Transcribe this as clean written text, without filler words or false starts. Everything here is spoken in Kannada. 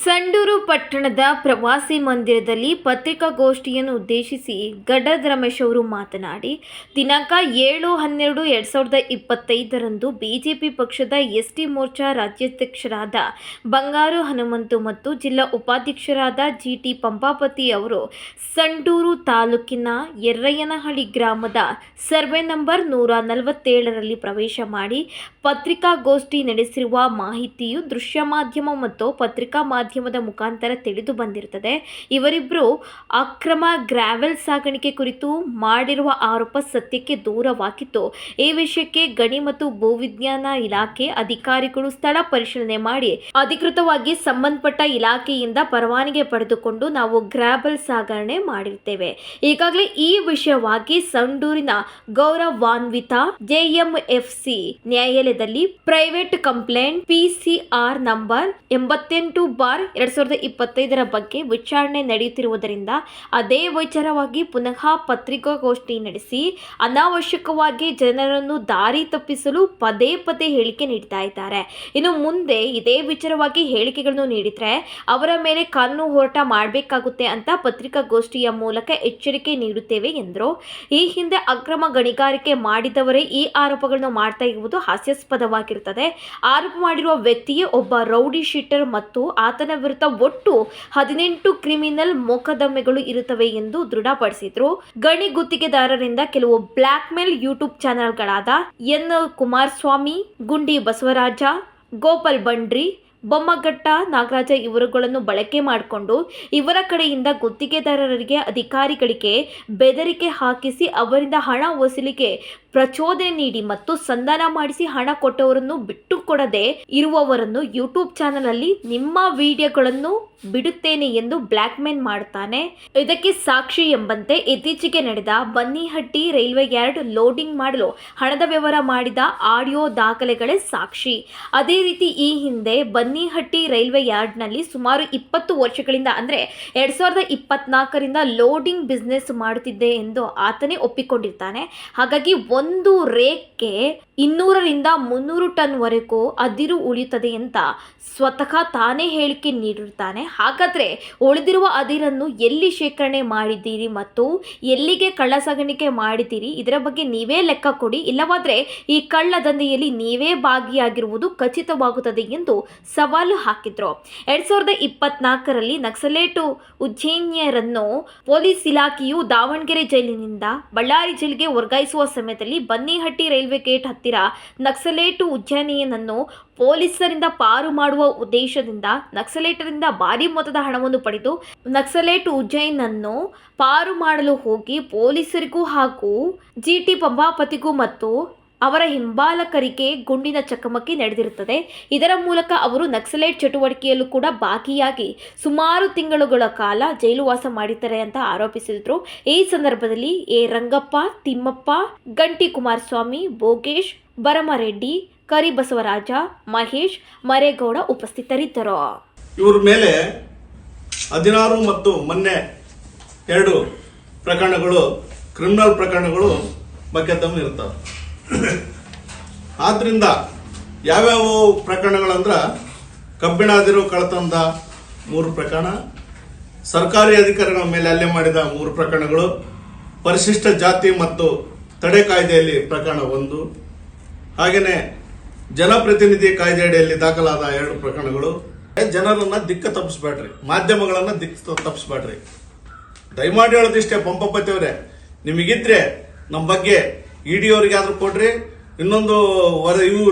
ಸಂಡೂರು ಪಟ್ಟಣದ ಪ್ರವಾಸಿ ಮಂದಿರದಲ್ಲಿ ಪತ್ರಿಕಾಗೋಷ್ಠಿಯನ್ನು ಉದ್ದೇಶಿಸಿ ಗಡ್ಡದ ರಮೇಶ್ ಅವರು ಮಾತನಾಡಿ, ದಿನಾಂಕ 7/12/2025ರಂದು ಬಿಜೆಪಿ ಪಕ್ಷದ ಎಸ್ಟಿ ಮೋರ್ಚಾ ರಾಜ್ಯಾಧ್ಯಕ್ಷರಾದ ಬಂಗಾರು ಹನುಮಂತು ಮತ್ತು ಜಿಲ್ಲಾ ಉಪಾಧ್ಯಕ್ಷರಾದ ಜಿಟಿ ಪಂಪಾಪತಿ ಅವರು ಸಂಡೂರು ತಾಲೂಕಿನ ಯರ್ರಯ್ಯನಹಳ್ಳಿ ಗ್ರಾಮದ ಸರ್ವೆ ನಂಬರ್ 147ರಲ್ಲಿ ಪ್ರವೇಶ ಮಾಡಿ ಪತ್ರಿಕಾಗೋಷ್ಠಿ ನಡೆಸಿರುವ ಮಾಹಿತಿಯು ದೃಶ್ಯ ಮಾಧ್ಯಮ ಮತ್ತು ಪತ್ರಿಕಾ ಮಾಧ್ಯಮದ ಮುಖಾಂತರ ತಿಳಿದು ಬಂದಿರುತ್ತದೆ. ಇವರಿಬ್ಬರು ಅಕ್ರಮ ಗ್ರಾವೆಲ್ ಸಾಗಾಣಿಕೆ ಕುರಿತು ಮಾಡಿರುವ ಆರೋಪ ಸತ್ಯಕ್ಕೆ ದೂರವಾಗಿತ್ತು. ಈ ವಿಷಯಕ್ಕೆ ಗಣಿ ಮತ್ತು ಭೂವಿಜ್ಞಾನ ಇಲಾಖೆ ಅಧಿಕಾರಿಗಳು ಸ್ಥಳ ಪರಿಶೀಲನೆ ಮಾಡಿ ಅಧಿಕೃತವಾಗಿ ಸಂಬಂಧಪಟ್ಟ ಇಲಾಖೆಯಿಂದ ಪರವಾನಗಿ ಪಡೆದುಕೊಂಡು ನಾವು ಗ್ರಾವೆಲ್ ಸಾಗಣೆ ಮಾಡಿರ್ತೇವೆ. ಈಗಾಗಲೇ ಈ ವಿಷಯವಾಗಿ ಸಂಡೂರಿನ ಗೌರವಾನ್ವಿತ ಜೆಎಂಎಫ್ಸಿ ನ್ಯಾಯಾಲಯದಲ್ಲಿ ಪ್ರೈವೇಟ್ ಕಂಪ್ಲೇಂಟ್ PCR ನಂಬರ್ 88/2025 ಬಗ್ಗೆ ವಿಚಾರಣೆ ನಡೆಯುತ್ತಿರುವುದರಿಂದ ಅದೇ ವಿಚಾರವಾಗಿ ಪುನಃ ಪತ್ರಿಕಾಗೋಷ್ಠಿ ನಡೆಸಿ ಅನಾವಶ್ಯಕವಾಗಿ ಜನರನ್ನು ದಾರಿ ತಪ್ಪಿಸಲು ಪದೇ ಪದೇ ಹೇಳಿಕೆ ನೀಡ್ತಾ ಇದ್ದಾರೆ. ಇನ್ನು ಮುಂದೆ ಇದೇ ವಿಚಾರವಾಗಿ ಹೇಳಿಕೆಗಳನ್ನು ನೀಡಿದರೆ ಅವರ ಮೇಲೆ ಕಾನೂನು ಹೋರಾಟ ಮಾಡಬೇಕಾಗುತ್ತೆ ಅಂತ ಪತ್ರಿಕಾಗೋಷ್ಠಿಯ ಮೂಲಕ ಎಚ್ಚರಿಕೆ ನೀಡುತ್ತೇವೆ ಎಂದರು. ಈ ಹಿಂದೆ ಅಕ್ರಮ ಗಣಿಗಾರಿಕೆ ಮಾಡಿದವರೇ ಈ ಆರೋಪಗಳನ್ನು ಮಾಡ್ತಾ ಇರುವುದು ಹಾಸ್ಯಾಸ್ಪದವಾಗಿರುತ್ತದೆ. ಆರೋಪ ಮಾಡಿರುವ ವ್ಯಕ್ತಿಯೇ ಒಬ್ಬ ರೌಡಿ ಶೀಟರ್ ಮತ್ತು ಆತನ ವಿರುದ್ಧ ಒಟ್ಟು 18 ಕ್ರಿಮಿನಲ್ ಮೊಕದ್ದಮೆಗಳು ಇರುತ್ತವೆ ಎಂದು ದೃಢಪಡಿಸಿದ್ರು. ಗಣಿ ಗುತ್ತಿಗೆದಾರರಿಂದ ಕೆಲವು black mail YouTube ಚಾನೆಲ್ಗಳಾದ N Kumaraswamy, ಗುಂಡಿ ಬಸವರಾಜ, ಗೋಪಾಲ್ ಬಂಡ್ರಿ, ಬೊಮ್ಮಘಟ್ಟ ನಾಗರಾಜ ಇವರುಗಳನ್ನು ಬಳಕೆ ಮಾಡಿಕೊಂಡು ಇವರ ಕಡೆಯಿಂದ ಗುತ್ತಿಗೆದಾರರಿಗೆ ಅಧಿಕಾರಿಗಳಿಗೆ ಬೆದರಿಕೆ ಹಾಕಿಸಿ ಅವರಿಂದ ಹಣ ವಸೂಲಿಗೆ ಪ್ರಚೋದನೆ ನೀಡಿ ಮತ್ತು ಸಂಧಾನ ಮಾಡಿಸಿ ಹಣ ಕೊಟ್ಟವರನ್ನು ಬಿಟ್ಟು ಕೊಡದೆ ಇರುವವರನ್ನು ಯೂಟ್ಯೂಬ್ ಚಾನೆಲ್ ಅಲ್ಲಿ ನಿಮ್ಮ ವಿಡಿಯೋಗಳನ್ನು ಬಿಡುತ್ತೇನೆ ಎಂದು ಬ್ಲಾಕ್ ಮೇಲ್ ಮಾಡುತ್ತಾನೆ. ಇದಕ್ಕೆ ಸಾಕ್ಷಿ ಎಂಬಂತೆ ಇತ್ತೀಚೆಗೆ ನಡೆದ ಬನ್ನಿಹಟ್ಟಿ ರೈಲ್ವೆ ಯಾರ್ಡ್ ಲೋಡಿಂಗ್ ಮಾಡಲು ಹಣದ ವ್ಯವಹಾರ ಮಾಡಿದ ಆಡಿಯೋ ದಾಖಲೆಗಳೇ ಸಾಕ್ಷಿ. ಅದೇ ರೀತಿ ಈ ಹಿಂದೆ ಬನ್ನಿಹಟ್ಟಿ ರೈಲ್ವೆ ಯಾರ್ಡ್ನಲ್ಲಿ ಸುಮಾರು 20 ವರ್ಷಗಳಿಂದ ಅಂದರೆ 2024ರಿಂದ ಲೋಡಿಂಗ್ ಬಿಸ್ನೆಸ್ ಮಾಡುತ್ತಿದ್ದೆ ಎಂದು ಆತನೇ ಒಪ್ಪಿಕೊಂಡಿರ್ತಾನೆ. ಹಾಗಾಗಿ ಒಂದು ರೇಕ್ಗೆ 200ರಿಂದ 300 ಟನ್ ವರೆಗೂ ಅದಿರು ಉಳಿಯುತ್ತದೆ ಅಂತ ಸ್ವತಃ ತಾನೇ ಹೇಳಿಕೆ ನೀಡಿರುತ್ತಾನೆ. ಹಾಗಾದರೆ ಉಳಿದಿರುವ ಅದಿರನ್ನು ಎಲ್ಲಿ ಶೇಖರಣೆ ಮಾಡಿದ್ದೀರಿ ಮತ್ತು ಎಲ್ಲಿಗೆ ಕಳ್ಳ ಸಾಗಾಣಿಕೆ ಮಾಡಿದ್ದೀರಿ, ಇದರ ಬಗ್ಗೆ ನೀವೇ ಲೆಕ್ಕ ಕೊಡಿ, ಇಲ್ಲವಾದರೆ ಈ ಕಳ್ಳ ದಂಧೆಯಲ್ಲಿ ನೀವೇ ಭಾಗಿಯಾಗಿರುವುದು ಖಚಿತವಾಗುತ್ತದೆ ಎಂದು ಸವಾಲು ಹಾಕಿದ್ರು. 2024ರಲ್ಲಿ ನಕ್ಸಲೇಟು ಉಜ್ಜಯಿನಿಯರನ್ನು ಪೊಲೀಸ್ ಇಲಾಖೆಯು ದಾವಣಗೆರೆ ಜೈಲಿನಿಂದ ಬಳ್ಳಾರಿ ಜೈಲಿಗೆ ವರ್ಗಾಯಿಸುವ ಸಮಯದಲ್ಲಿ ಬನ್ನಿಹಟ್ಟಿ ರೈಲ್ವೆ ಗೇಟ್ ಹತ್ತಿರ ನಕ್ಸಲೇಟು ಉಜ್ಜಯಿನಿಯನನ್ನು ಪೊಲೀಸರಿಂದ ಪಾರು ಮಾಡುವ ಉದ್ದೇಶದಿಂದ ನಕ್ಸಲೇಟರಿಂದ ಭಾರಿ ಮೊತ್ತದ ಹಣವನ್ನು ಪಡೆದು ನಕ್ಸಲೇಟ್ ಉಜ್ಜಯಿನನ್ನು ಪಾರು ಮಾಡಲು ಹೋಗಿ ಪೊಲೀಸರಿಗೂ ಹಾಗೂ ಜಿಟಿ ಪಂಪಾಪತಿಗೂ ಮತ್ತು ಅವರ ಹಿಂಬಾಲಕರಿಗೆ ಗುಂಡಿನ ಚಕಮಕಿ ನಡೆದಿರುತ್ತದೆ. ಇದರ ಮೂಲಕ ಅವರು ನಕ್ಸಲೈಟ್ ಚಟುವಟಿಕೆಯಲ್ಲೂ ಕೂಡ ಭಾಗಿಯಾಗಿ ಸುಮಾರು ತಿಂಗಳುಗಳ ಕಾಲ ಜೈಲುವಾಸ ಮಾಡಿದ್ದಾರೆ ಅಂತ ಆರೋಪಿಸಿದ್ರು. ಈ ಸಂದರ್ಭದಲ್ಲಿ ಎ ರಂಗಪ್ಪ, ತಿಮ್ಮಪ್ಪ, ಗಂಟಿ ಕುಮಾರಸ್ವಾಮಿ, ಭೋಗೇಶ್, ಭರಮರೆಡ್ಡಿ, ಕರಿ ಬಸವರಾಜ, ಮಹೇಶ್, ಮರೇಗೌಡ ಉಪಸ್ಥಿತರಿದ್ದರು. ಇವರ ಮೇಲೆ 16 ಮತ್ತು ಮೊನ್ನೆ 2 ಪ್ರಕರಣಗಳು ಕ್ರಿಮಿನಲ್ ಪ್ರಕರಣಗಳು ಮೊಕದ್ದಮೆ ಇರ್ತಾವೆ. ಆದ್ರಿಂದ ಯಾವ್ಯಾವ ಪ್ರಕರಣಗಳಂದ್ರ ಕಬ್ಬಿಣಾದಿರು ಕಳ್ಳತನದ 3 ಪ್ರಕರಣ, ಸರ್ಕಾರಿ ಅಧಿಕಾರಿಗಳ ಮೇಲೆ ಹಲ್ಲೆ ಮಾಡಿದ 3 ಪ್ರಕರಣಗಳು, ಪರಿಶಿಷ್ಟ ಜಾತಿ ಮತ್ತು ತಡೆ ಕಾಯ್ದೆಯಲ್ಲಿ ಪ್ರಕರಣ 1, ಹಾಗೆಯೇ ಜನಪ್ರತಿನಿಧಿ ಕಾಯ್ದೆ ಅಡಿಯಲ್ಲಿ ದಾಖಲಾದ 2 ಪ್ರಕರಣಗಳು. ಜನರನ್ನ ದಿಕ್ಕ ತಪ್ಪಿಸ್ಬೇಡ್ರಿ, ಮಾಧ್ಯಮಗಳನ್ನ ದಿಕ್ಕ ತಪ್ಪಿಸ್ಬೇಡ್ರಿ. ದಯಮಾಡಿ ಹೇಳೋದಿಷ್ಟೇ, ಪಂಪಾಪತಿ ಅವರೇ, ನಿಮಗಿದ್ರೆ ನಮ್ಮ ಬಗ್ಗೆ ಇಡಿ ಅವರಿಗೆ ಆದ್ರೂ ಕೊಡ್ರಿ, ಇನ್ನೊಂದು ಇವ್ರು